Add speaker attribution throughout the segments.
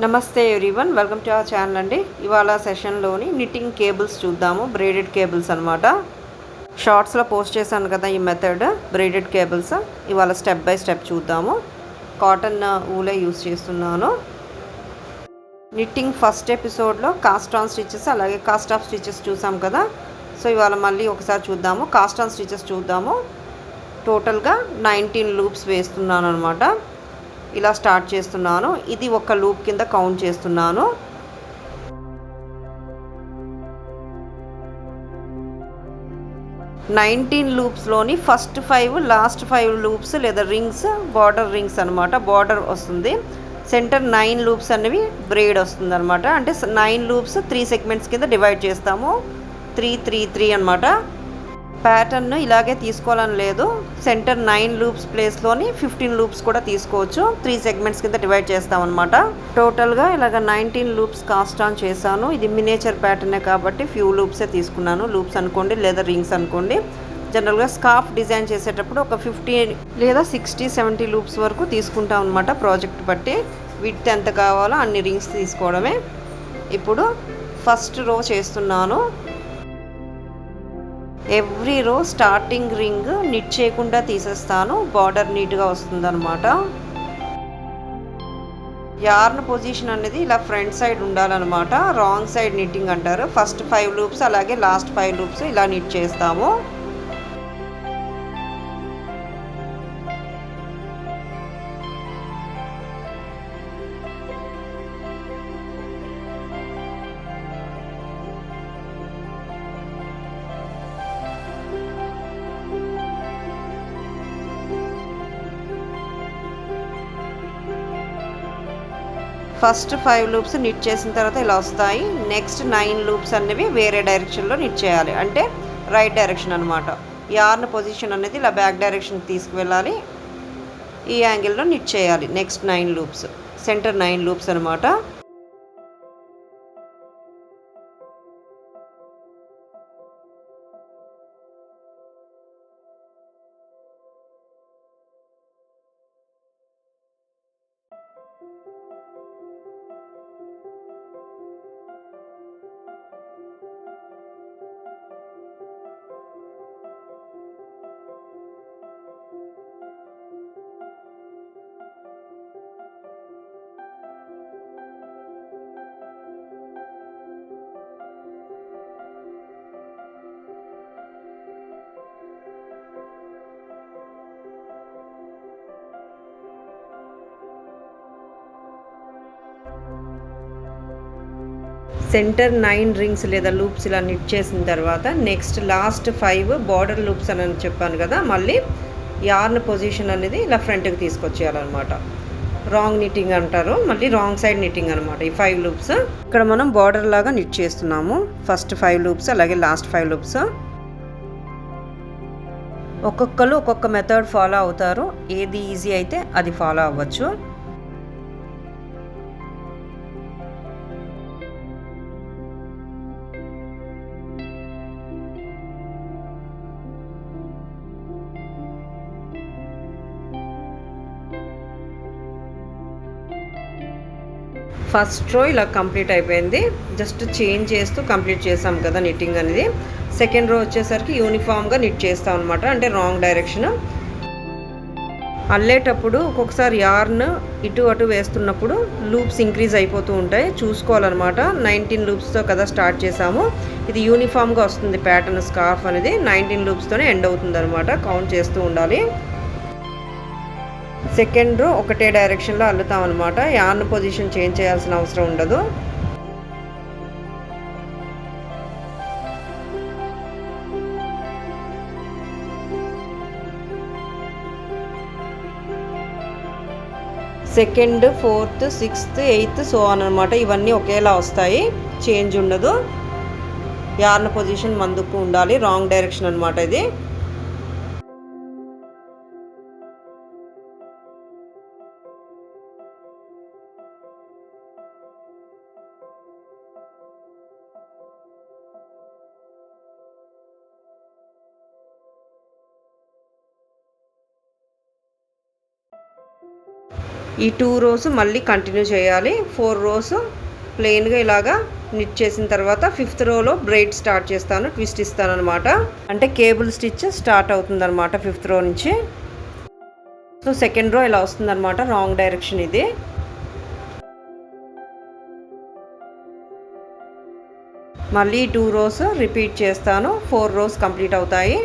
Speaker 1: నమస్తే everyone, welcome to our channel అండి. ఇవాళ సెషన్లోని నిట్టింగ్ కేబుల్స్ చూద్దాము. బ్రేడెడ్ కేబుల్స్ అనమాట. షార్ట్స్లో పోస్ట్ చేశాను కదా ఈ మెథడ్ బ్రేడెడ్ కేబుల్స్. ఇవాళ స్టెప్ బై స్టెప్ చూద్దాము. కాటన్ ఊలే యూస్ చేస్తున్నాను. నిట్టింగ్ ఫస్ట్ ఎపిసోడ్లో కాస్ట్ ఆన్ స్టిచెస్ అలాగే కాస్ట్ ఆఫ్ స్టిచెస్ చూసాం కదా. సో ఇవాళ మళ్ళీ ఒకసారి చూద్దాము. కాస్ట్ ఆన్ స్టిచెస్ చూద్దాము. టోటల్గా 19 లూప్స్ వేస్తున్నాను అనమాట. ఇలా స్టార్ట్ చేస్తున్నాను. ఇది ఒక లూప్ కింద కౌంట్ చేస్తున్నాను. నైన్టీన్ లూప్స్లోని ఫస్ట్ 5 లాస్ట్ 5 లూప్స్ లేదా రింగ్స్ బార్డర్ రింగ్స్ అనమాట. బార్డర్ వస్తుంది. సెంటర్ 9 లూప్స్ అనేవి బ్రేడ్ వస్తుంది అనమాట. అంటే 9 లూప్స్ 3 సెగ్మెంట్స్ కింద డివైడ్ చేస్తాము. 3 3 3 అనమాట. ప్యాటర్న్ ఇలాగే తీసుకోవాలని లేదు. సెంటర్ 9 లూప్స్ ప్లేస్లోని 15 లూప్స్ కూడా తీసుకోవచ్చు. 3 సెగ్మెంట్స్ కింద డివైడ్ చేస్తామన్నమాట. టోటల్గా ఇలాగ 19 లూప్స్ కాస్ట్ ఆన్ చేశాను. ఇది మినేచర్ ప్యాటర్నే కాబట్టి ఫ్యూ లూప్సే తీసుకున్నాను. లూప్స్ అనుకోండి లేదా రింగ్స్ అనుకోండి. జనరల్గా స్కార్ఫ్ డిజైన్ చేసేటప్పుడు ఒక 50 లేదా 60-70 లూప్స్ వరకు తీసుకుంటాం అనమాట. ప్రాజెక్ట్ బట్టి విడ్త్ ఎంత కావాలో అన్ని రింగ్స్ తీసుకోవడమే. ఇప్పుడు ఫస్ట్ రో చేస్తున్నాను. ఎవ్రీ రో స్టార్టింగ్ రింగ్ నిట్ చేయకుండా తీసేస్తాను. బార్డర్ నీట్గా వస్తుందన్నమాట. యార్న్ పొజిషన్ అనేది ఇలా ఫ్రంట్ సైడ్ ఉండాలన్నమాట. రాంగ్ సైడ్ నిట్టింగ్ అంటారు. ఫస్ట్ 5 లూప్స్ అలాగే లాస్ట్ 5 లూప్స్ ఇలా నిట్ చేస్తాము. ఫస్ట్ 5 లూప్స్ నిట్ చేసిన తర్వాత ఇలా వస్తాయి. నెక్స్ట్ 9 లూప్స్ అనేవి వేరే డైరెక్షన్లో నిట్ చేయాలి. అంటే రైట్ డైరెక్షన్ అనమాట. యార్న్ పొజిషన్ అనేది ఇలా బ్యాక్ డైరెక్షన్కి తీసుకువెళ్ళాలి. ఈ యాంగిల్లో నిట్ చేయాలి. నెక్స్ట్ 9 లూప్స్ సెంటర్ 9 లూప్స్ అనమాట. సెంటర్ 9 రింగ్స్ లేదా లూప్స్ ఇలా నిట్ చేసిన తర్వాత నెక్స్ట్ లాస్ట్ 5 బార్డర్ లూప్స్ అని చెప్పాను కదా. మళ్ళీ యార్న్ పొజిషన్ అనేది ఇలా ఫ్రంట్కి తీసుకొచ్చేయాలన్నమాట. రాంగ్ నిట్టింగ్ అంటారు. మళ్ళీ రాంగ్ సైడ్ నిట్టింగ్ అనమాట. ఈ 5 లూప్స్ ఇక్కడ మనం బార్డర్ లాగా నిట్ చేస్తున్నాము. ఫస్ట్ 5 లూప్స్ అలాగే లాస్ట్ 5 లూప్స్. ఒక్కొక్కరు ఒక్కొక్క మెథడ్ ఫాలో అవుతారు. ఏది ఈజీ అయితే అది ఫాలో అవ్వచ్చు. ఫస్ట్ రో ఇలా కంప్లీట్ అయిపోయింది. జస్ట్ చేంజ్ చేస్తూ కంప్లీట్ చేసాం కదా నిట్టింగ్ అనేది. సెకండ్ రో వచ్చేసరికి యూనిఫామ్గా నిట్ చేస్తాం అనమాట. అంటే రాంగ్ డైరెక్షన్. అల్లేటప్పుడు ఒక్కొక్కసారి యార్న్ ఇటు అటు వేస్తున్నప్పుడు లూప్స్ ఇంక్రీజ్ అయిపోతూ ఉంటాయి. చూసుకోవాలన్నమాట. 19 లూప్స్తో కదా స్టార్ట్ చేసాము. ఇది యూనిఫామ్గా వస్తుంది ప్యాటర్న్. స్కార్ఫ్ అనేది 19 లూప్స్తోనే ఎండ్ అవుతుంది అనమాట. కౌంట్ చేస్తూ ఉండాలి. సెకండ్ రో ఒకటే డైరెక్షన్లో అల్లుతాం అనమాట. యార్న్ పొజిషన్ చేంజ్ చేయాల్సిన అవసరం ఉండదు. Second, 4th, 6th, 8th so అనమాట. ఇవన్నీ ఒకేలా వస్తాయి. చేంజ్ ఉండదు. యార్న్ పొజిషన్ ముందుకు ఉండాలి. రాంగ్ డైరెక్షన్ అనమాట ఇది. ఈ 2 రోస్ మళ్ళీ కంటిన్యూ చేయాలి. 4 రోస్ ప్లెయిన్గా ఇలాగా నిట్ చేసిన తర్వాత 5th రోలో బ్రైడ్ స్టార్ట్ చేస్తాను, ట్విస్ట్ ఇస్తాను అనమాట. అంటే కేబుల్ స్టిచ్ స్టార్ట్ అవుతుంది అనమాట 5th రో నుంచి. సో 2nd రో ఇలా వస్తుంది అనమాట, రాంగ్ డైరెక్షన్ ఇది. మళ్ళీ 2 రోస్ రిపీట్ చేస్తాను, 4 రోస్ కంప్లీట్ అవుతాయి.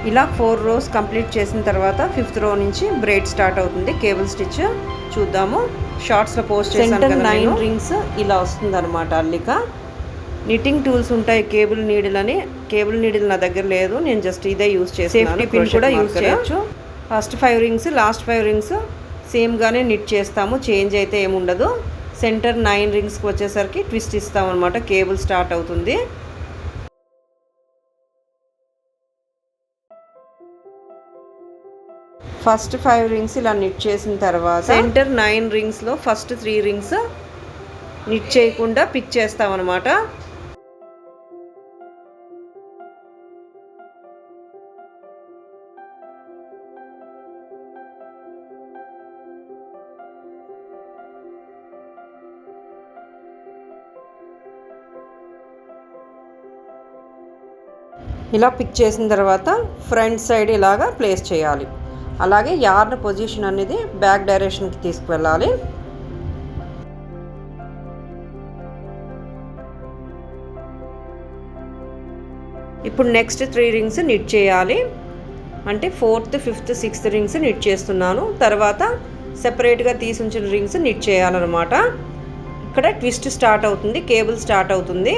Speaker 1: ఇలా 4 రోస్ కంప్లీట్ చేసిన తర్వాత 5th రో నుంచి బ్రైడ్ స్టార్ట్ అవుతుంది, కేబుల్ స్టిచ్. చూద్దాము. షార్ట్స్లో పోస్ట్ చేశాను కదా, 9 రింగ్స్ ఇలా వస్తుంది అనమాట అల్లిక. నిట్టింగ్ టూల్స్ ఉంటాయి, కేబుల్ నీడిల్ అని. కేబుల్ నీడిల్ నా దగ్గర లేదు, నేను జస్ట్ ఇదే యూస్ చేస్తాను. సేఫ్టీ పిన్ కూడా యూస్ చేయొచ్చు. ఫస్ట్ 5 రింగ్స్ లాస్ట్ 5 రింగ్స్ సేమ్గానే నిట్ చేస్తాము, చేంజ్ అయితే ఏముండదు. సెంటర్ 9 రింగ్స్కి వచ్చేసరికి ట్విస్ట్ ఇస్తాం అనమాట, కేబుల్ స్టార్ట్ అవుతుంది. ఫస్ట్ 5 రింగ్స్ ఇలా నిట్ చేసిన తర్వాత సెంటర్ 9 రింగ్స్లో ఫస్ట్ 3 రింగ్స్ నిట్ చేయకుండా పిక్ చేస్తామన్నమాట. ఇలా పిక్ చేసిన తర్వాత ఫ్రంట్ సైడ్ ఇలాగా ప్లేస్ చేయాలి. అలాగే యార్న్ పొజిషన్ అనేది బ్యాక్ డైరెక్షన్కి తీసుకువెళ్ళాలి. ఇప్పుడు నెక్స్ట్ 3 రింగ్స్ నిట్ చేయాలి. అంటే 4th 5th 6th rings neat చేస్తున్నాను. తర్వాత సెపరేట్గా తీసి ఉంచిన రింగ్స్ నిట్ చేయాలన్నమాట. ఇక్కడ ట్విస్ట్ స్టార్ట్ అవుతుంది, కేబుల్ స్టార్ట్ అవుతుంది.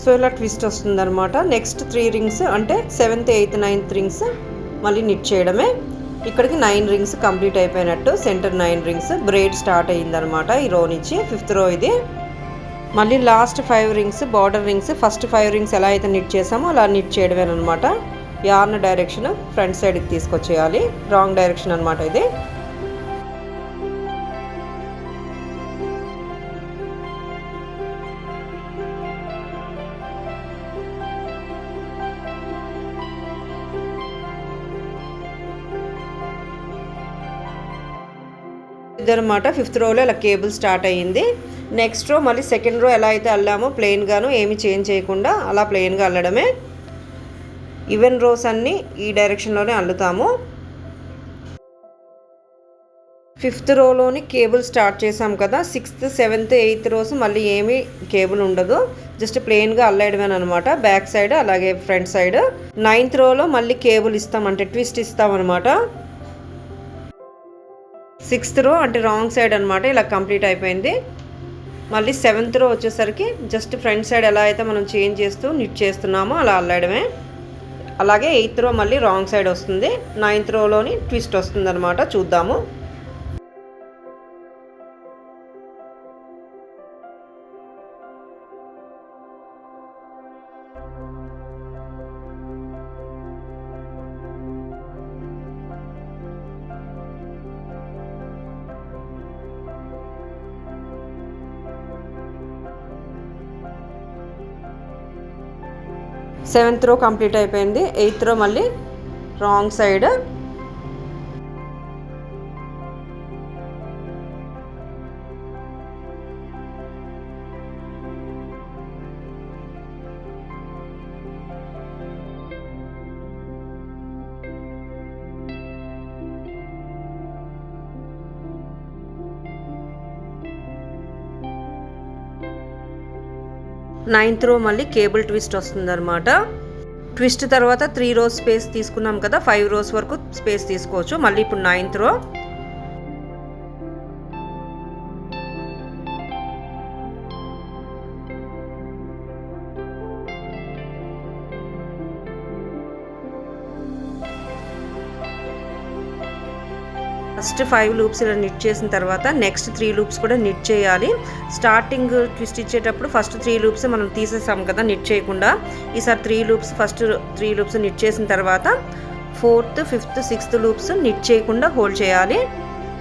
Speaker 1: సో ఇలా ట్విస్ట్ వస్తుందన్నమాట. నెక్స్ట్ 3 రింగ్స్ అంటే 7th 8th 9th రింగ్స్ మళ్ళీ నిట్ చేయడమే. ఇక్కడికి 9 రింగ్స్ కంప్లీట్ అయిపోయినట్టు. సెంటర్ 9 రింగ్స్ బ్రైడ్ స్టార్ట్ అయ్యిందనమాట ఈ రో నుంచి. 5th రో ఇది. మళ్ళీ last 5 rings border rings first 5 rings ఎలా అయితే నిట్ చేసామో అలా నిట్ చేయడమేనమాట. యార్న్ డైరెక్షన్ ఫ్రంట్ సైడ్కి తీసుకొచ్చేయాలి, రాంగ్ డైరెక్షన్ అనమాట ఇది. ఇదనమాట 5th రోలో ఇలా కేబుల్ స్టార్ట్ అయ్యింది. నెక్స్ట్ రో మళ్ళీ 2nd రో ఎలా అయితే అల్లామో ప్లెయిన్గాను ఏమి చేంజ్ చేయకుండా అలా ప్లెయిన్గా అల్లడమే. ఈవెన్ రోస్ అన్నీ ఈ డైరెక్షన్లోనే అల్లుతాము. 5th రోలోని కేబుల్ స్టార్ట్ చేసాం కదా, 6th 7th 8th రోస్ మళ్ళీ ఏమీ కేబుల్ ఉండదు. జస్ట్ ప్లెయిన్గా అల్లేయడమే అనమాట. బ్యాక్ సైడ్ అలాగే ఫ్రంట్ సైడ్. 9th రోలో మళ్ళీ కేబుల్ ఇస్తాం, అంటే ట్విస్ట్ ఇస్తాం అనమాట. 6th రో అంటే రాంగ్ సైడ్ అనమాట. ఇలా కంప్లీట్ అయిపోయింది. మళ్ళీ 7th రో వచ్చేసరికి జస్ట్ ఫ్రంట్ సైడ్ ఎలా అయితే మనం చేంజ్ చేస్తూ నిట్ చేస్తున్నామో అలా అల్లేయడమే. అలాగే 8th రో మళ్ళీ రాంగ్ సైడ్ వస్తుంది. 9th రోలోని ట్విస్ట్ వస్తుంది అనమాట. చూద్దాము. సెవెంత్ రో కంప్లీట్ అయిపోయింది. 8th రో మళ్ళీ రాంగ్ సైడ్. నైన్త్ రో మళ్ళీ కేబుల్ ట్విస్ట్ వస్తుంది అనమాట. ట్విస్ట్ తర్వాత 3 రోస్ స్పేస్ తీసుకున్నాం కదా, 5 రోస్ వరకు స్పేస్ తీసుకోవచ్చు. మళ్ళీ ఇప్పుడు 9th రో. ఫస్ట్ 5 లూప్స్ ఇలా నిట్ చేసిన తర్వాత నెక్స్ట్ 3 లూప్స్ కూడా నిట్ చేయాలి. స్టార్టింగ్ ట్విస్ట్ ఇచ్చేటప్పుడు ఫస్ట్ 3 లూప్స్ మనం తీసేసాం కదా నిట్ చేయకుండా. ఈసారి 3 లూప్స్ ఫస్ట్ 3 లూప్స్ నిట్ చేసిన తర్వాత 4th, 5th, 6th loops neat చేయకుండా హోల్డ్ చేయాలి.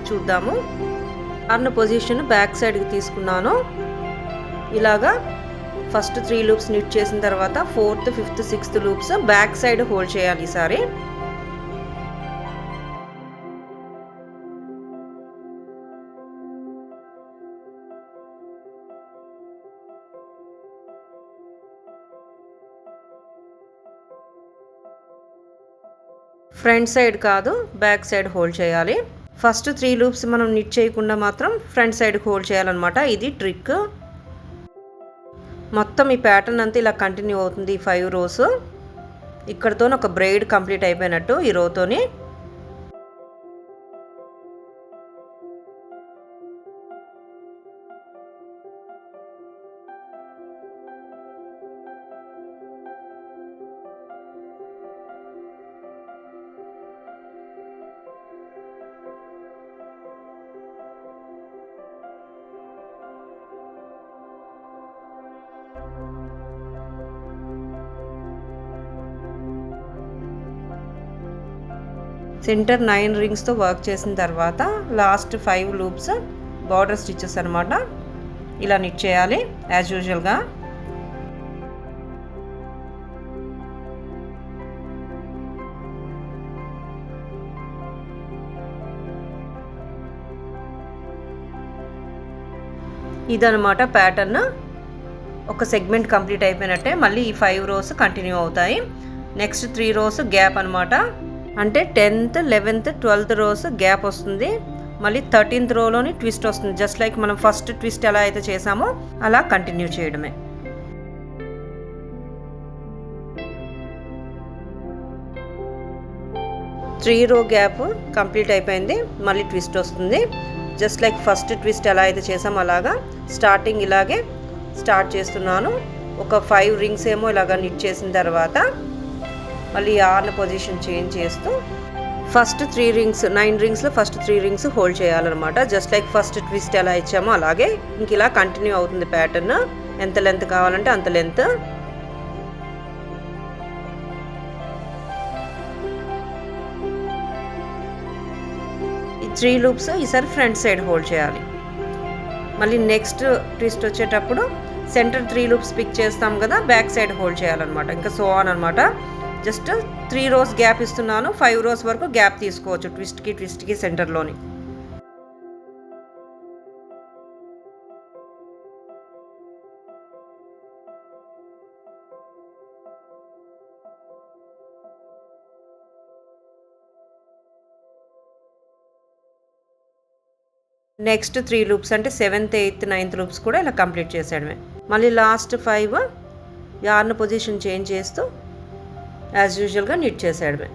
Speaker 1: చూద్దాము. కార్న్ పొజిషన్ బ్యాక్ సైడ్కి తీసుకున్నాను. ఇలాగా ఫస్ట్ 3 లూప్స్ నిట్ చేసిన తర్వాత 4th, 5th, 6th loops back side hold చేయాలి ఈసారి. ఫ్రంట్ సైడ్ కాదు, బ్యాక్ సైడ్ హోల్డ్ చేయాలి. ఫస్ట్ 3 లూప్స్ మనం నిట్ చేయకుండా మాత్రం ఫ్రంట్ సైడ్ హోల్డ్ చేయాలన్నమాట. ఇది ట్రిక్. మొత్తం ఈ ప్యాటర్న్ అంతా ఇలా కంటిన్యూ అవుతుంది. 5 రోస్ ఇక్కడతో ఒక బ్రైడ్ కంప్లీట్ అయిపోయినట్టు ఈ రోతోని. సెంటర్ 9 రింగ్స్తో వర్క్ చేసిన తర్వాత లాస్ట్ 5 లూప్స్ బార్డర్ స్టిచెస్ అనమాట. ఇలా నిట్ చేయాలి యాజ్ యూజువల్గా. ఇదనమాట ప్యాటర్న్. ఒక సెగ్మెంట్ కంప్లీట్ అయిపోయినట్టే. మళ్ళీ ఈ 5 రోస్ కంటిన్యూ అవుతాయి. నెక్స్ట్ 3 రోస్ గ్యాప్ అనమాట. అంటే 10th, 11th, 12th rose gap వస్తుంది. మళ్ళీ 13th రోలోని ట్విస్ట్ వస్తుంది. జస్ట్ లైక్ మనం ఫస్ట్ ట్విస్ట్ ఎలా అయితే చేసామో అలా కంటిన్యూ చేయడమే. త్రీ రో గ్యాప్ కంప్లీట్ అయిపోయింది. మళ్ళీ ట్విస్ట్ వస్తుంది. జస్ట్ లైక్ ఫస్ట్ ట్విస్ట్ ఎలా అయితే చేసామో అలాగా స్టార్టింగ్ ఇలాగే స్టార్ట్ చేస్తున్నాను. ఒక 5 రింగ్స్ ఏమో ఇలాగా నిట్ చేసిన తర్వాత మళ్ళీ ఆర్న్ పొజిషన్ చేంజ్ చేస్తూ ఫస్ట్ 3 రింగ్స్ 9 రింగ్స్లో ఫస్ట్ 3 రింగ్స్ హోల్డ్ చేయాలన్నమాట. జస్ట్ లైక్ ఫస్ట్ ట్విస్ట్ ఎలా ఇచ్చామో అలాగే ఇంక ఇలా కంటిన్యూ అవుతుంది ప్యాటర్న్. ఎంత లెంత్ కావాలంటే అంత లెంత్. ఈ 3 లూప్స్ ఈసారి ఫ్రంట్ సైడ్ హోల్డ్ చేయాలి. మళ్ళీ నెక్స్ట్ ట్విస్ట్ వచ్చేటప్పుడు సెంటర్ 3 లూప్స్ పిక్ చేస్తాం కదా, బ్యాక్ సైడ్ హోల్డ్ చేయాలన్నమాట. ఇంకా సో ఆన్ అనమాట. జస్ట్ 3 రోస్ గ్యాప్ ఇస్తున్నాను. 5 రోస్ వరకు గ్యాప్ తీసుకోవచ్చు ట్విస్ట్కి సెంటర్లోని. నెక్స్ట్ 3 లూప్స్ అంటే 7th, 8th, 9th లూప్స్ కూడా ఇలా కంప్లీట్ చేసేయడమే. మళ్ళీ లాస్ట్ 5 యార్న్ పొజిషన్ చేంజ్ చేస్తూ యాజ్ యూజువల్గా నిట్ చేసేయడమే.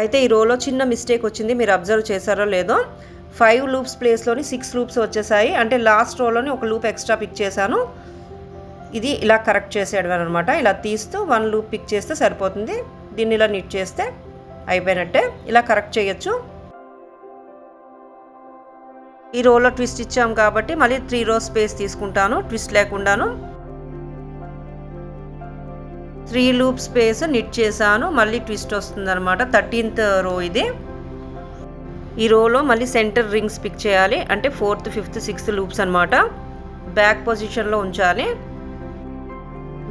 Speaker 1: అయితే ఈ రోలో చిన్న మిస్టేక్ వచ్చింది, మీరు అబ్జర్వ్ చేశారో లేదో. 5 లూప్స్ ప్లేస్లోని 6 లూప్స్ వచ్చేసాయి. అంటే లాస్ట్ రోలోని ఒక లూప్ ఎక్స్ట్రా పిక్ చేశాను. ఇది ఇలా కరెక్ట్ చేసేయడం అనమాట. ఇలా తీస్తూ 1 లూప్ పిక్ చేస్తే సరిపోతుంది. దీన్ని ఇలా నిట్ చేస్తే అయిపోయినట్టే. ఇలా కరెక్ట్ చేయొచ్చు. ఈ రోలో ట్విస్ట్ ఇచ్చాం కాబట్టి మళ్ళీ 3 రోస్ స్పేస్ తీసుకుంటాను ట్విస్ట్ లేకుండాను. 3 లూప్ స్పేస్ నిట్ చేశాను. మళ్ళీ ట్విస్ట్ వస్తుంది అనమాట. 13th రో ఇది. ఈ రోలో మళ్ళీ సెంటర్ రింగ్స్ పిక్ చేయాలి. అంటే 4th 5th 6th లూప్స్ అనమాట. బ్యాక్ పొజిషన్లో ఉంచాలి.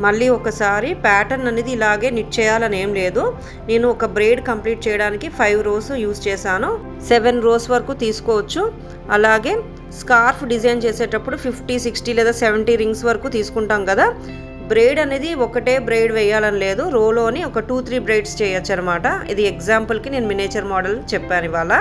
Speaker 1: మళ్ళీ ఒకసారి ప్యాటర్న్ అనేది ఇలాగే నిట్ చేయాలని ఏం లేదు. నేను ఒక బ్రేడ్ కంప్లీట్ చేయడానికి 5 రోస్ యూస్ చేశాను. 7 రోస్ వరకు తీసుకోవచ్చు. అలాగే స్కార్ఫ్ డిజైన్ చేసేటప్పుడు 50, 60 లేదా 70 రింగ్స్ వరకు తీసుకుంటాం కదా. బ్రేడ్ అనేది ఒకటే బ్రేడ్ వేయాలని లేదు. రోలోని ఒక 2-3 బ్రేడ్స్ చేయొచ్చు అనమాట. ఇది ఎగ్జాంపుల్కి నేను మినేచర్ మోడల్ చెప్పాను ఇవాళ.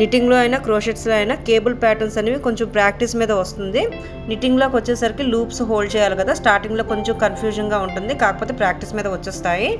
Speaker 1: నిట్టింగ్లో అయినా క్రోషెట్స్లో అయినా కేబుల్ ప్యాటర్న్స్ అనేవి కొంచెం ప్రాక్టీస్ మీద వస్తుంది. నిట్టింగ్లోకి వచ్చేసరికి లూప్స్ హోల్డ్ చేయాలి కదా, స్టార్టింగ్లో కొంచెం కన్ఫ్యూజన్గా ఉంటుంది. కాకపోతే ప్రాక్టీస్ మీద వచ్చేస్తాయి.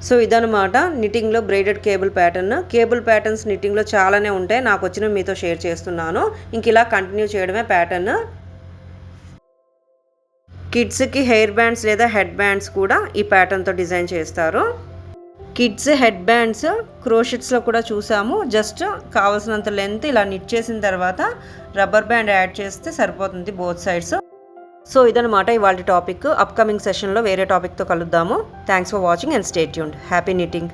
Speaker 1: సో ఇదనమాట నిట్టింగ్లో braided cable pattern. Cable patterns నిట్టింగ్లో చాలానే ఉంటాయి. నాకు వచ్చిన మీతో షేర్ చేస్తున్నాను. ఇంక ఇలా కంటిన్యూ చేయడమే ప్యాటర్న్. కిడ్స్కి హెయిర్ బ్యాండ్స్ లేదా హెడ్ బ్యాండ్స్ కూడా ఈ ప్యాటర్న్తో డిజైన్ చేస్తారు. కిడ్స్ హెడ్ బ్యాండ్స్ క్రోషెట్స్లో కూడా చూసాము. జస్ట్ కావాల్సినంత లెంత్ ఇలా నిట్ చేసిన తర్వాత రబ్బర్ బ్యాండ్ యాడ్ చేస్తే సరిపోతుంది బోత్ సైడ్స్. సో ఇదనమాట ఇవాళ టాపిక్. అప్కమింగ్ సెషన్లో వేరే టాపిక్తో కలుద్దాము. Thanks for watching and stay tuned. Happy knitting.